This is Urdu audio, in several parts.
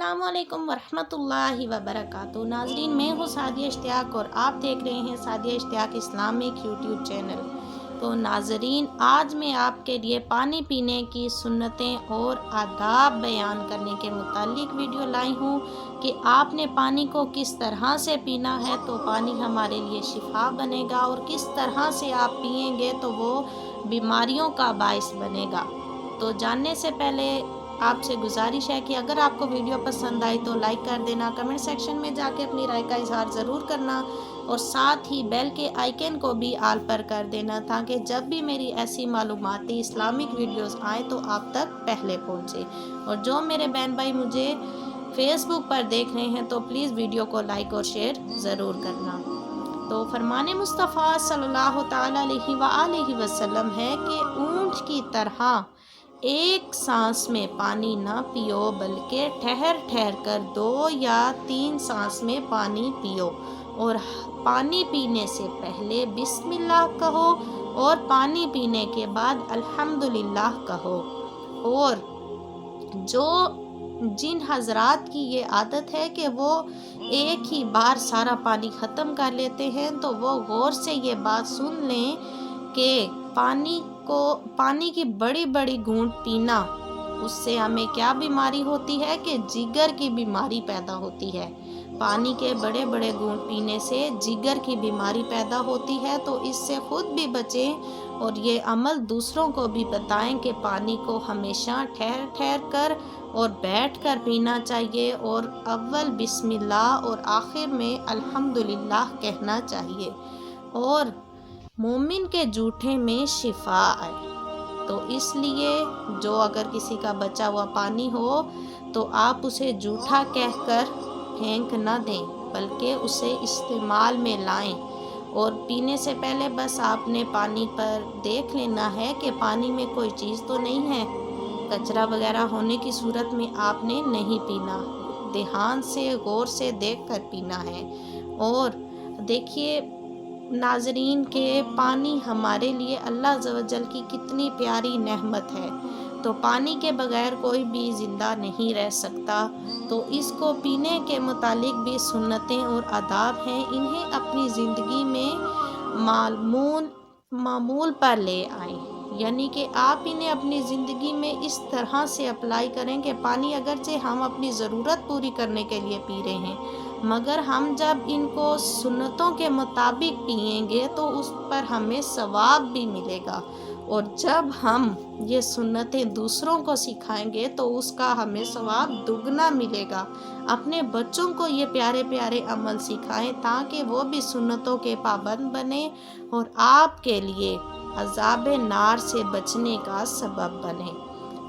السلام علیکم ورحمۃ اللہ وبرکاتہ۔ ناظرین، میں ہوں سعدیہ اشتیاق اور آپ دیکھ رہے ہیں سعدیہ اشتیاق اسلامک یوٹیوب چینل۔ تو ناظرین، آج میں آپ کے لیے پانی پینے کی سنتیں اور آداب بیان کرنے کے متعلق ویڈیو لائی ہوں کہ آپ نے پانی کو کس طرح سے پینا ہے تو پانی ہمارے لیے شفا بنے گا، اور کس طرح سے آپ پئیں گے تو وہ بیماریوں کا باعث بنے گا۔ تو جاننے سے پہلے آپ سے گزارش ہے کہ اگر آپ کو ویڈیو پسند آئی تو لائک کر دینا، کمنٹ سیکشن میں جا کے اپنی رائے کا اظہار ضرور کرنا، اور ساتھ ہی بیل کے آئیکن کو بھی آل پر کر دینا تاکہ جب بھی میری ایسی معلوماتی اسلامک ویڈیوز آئیں تو آپ تک پہلے پہنچے۔ اور جو میرے بہن بھائی مجھے فیس بک پر دیکھ رہے ہیں تو پلیز ویڈیو کو لائک اور شیئر ضرور کرنا۔ تو فرمان مصطفیٰ صلی اللہ تعالیٰ علیہ وآلہ وسلم ہے کہ اونٹ کی طرح ایک سانس میں پانی نہ پیو، بلکہ ٹھہر ٹھہر کر 2 یا 3 سانس میں پانی پیو، اور پانی پینے سے پہلے بسم اللہ کہو اور پانی پینے کے بعد الحمدللہ کہو۔ اور جن حضرات کی یہ عادت ہے کہ وہ ایک ہی بار سارا پانی ختم کر لیتے ہیں تو وہ غور سے یہ بات سن لیں کہ پانی کی بڑی بڑی گھونٹ پینا، اس سے ہمیں کیا بیماری ہوتی ہے کہ جگر کی بیماری پیدا ہوتی ہے۔ پانی کے بڑے بڑے گھونٹ پینے سے جگر کی بیماری پیدا ہوتی ہے، تو اس سے خود بھی بچیں اور یہ عمل دوسروں کو بھی بتائیں کہ پانی کو ہمیشہ ٹھہر ٹھہر کر اور بیٹھ کر پینا چاہیے، اور اول بسم اللہ اور آخر میں الحمدللہ کہنا چاہیے، اور مومن کے جوٹے میں شفا ہے۔ تو اس لیے جو اگر کسی کا بچا ہوا پانی ہو تو آپ اسے جھوٹا کہہ کر پھینک نہ دیں، بلکہ اسے استعمال میں لائیں، اور پینے سے پہلے بس آپ نے پانی پر دیکھ لینا ہے کہ پانی میں کوئی چیز تو نہیں ہے، کچرا وغیرہ ہونے کی صورت میں آپ نے نہیں پینا، دھیان سے غور سے دیکھ کر پینا ہے۔ اور دیکھیے ناظرین کہ پانی ہمارے لیے اللہ عز و جل کی کتنی پیاری نعمت ہے، تو پانی کے بغیر کوئی بھی زندہ نہیں رہ سکتا، تو اس کو پینے کے متعلق بھی سنتیں اور آداب ہیں، انہیں اپنی زندگی میں معمول پر لے آئیں، یعنی کہ آپ انہیں اپنی زندگی میں اس طرح سے اپلائی کریں کہ پانی اگرچہ ہم اپنی ضرورت پوری کرنے کے لیے پی رہے ہیں، مگر ہم جب ان کو سنتوں کے مطابق پئیں گے تو اس پر ہمیں ثواب بھی ملے گا، اور جب ہم یہ سنتیں دوسروں کو سکھائیں گے تو اس کا ہمیں ثواب دگنا ملے گا۔ اپنے بچوں کو یہ پیارے پیارے عمل سکھائیں تاکہ وہ بھی سنتوں کے پابند بنیں اور آپ کے لیے عذاب نار سے بچنے کا سبب بنیں۔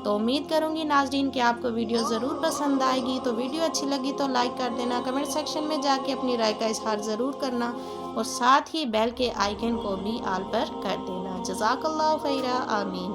تو امید کروں گی ناظرین کہ آپ کو ویڈیو ضرور پسند آئے گی، تو ویڈیو اچھی لگی تو لائک کر دینا، کمنٹ سیکشن میں جا کے اپنی رائے کا اظہار ضرور کرنا، اور ساتھ ہی بیل کے آئیکن کو بھی آل پر کر دینا۔ جزاک اللہ خیرہ، آمین۔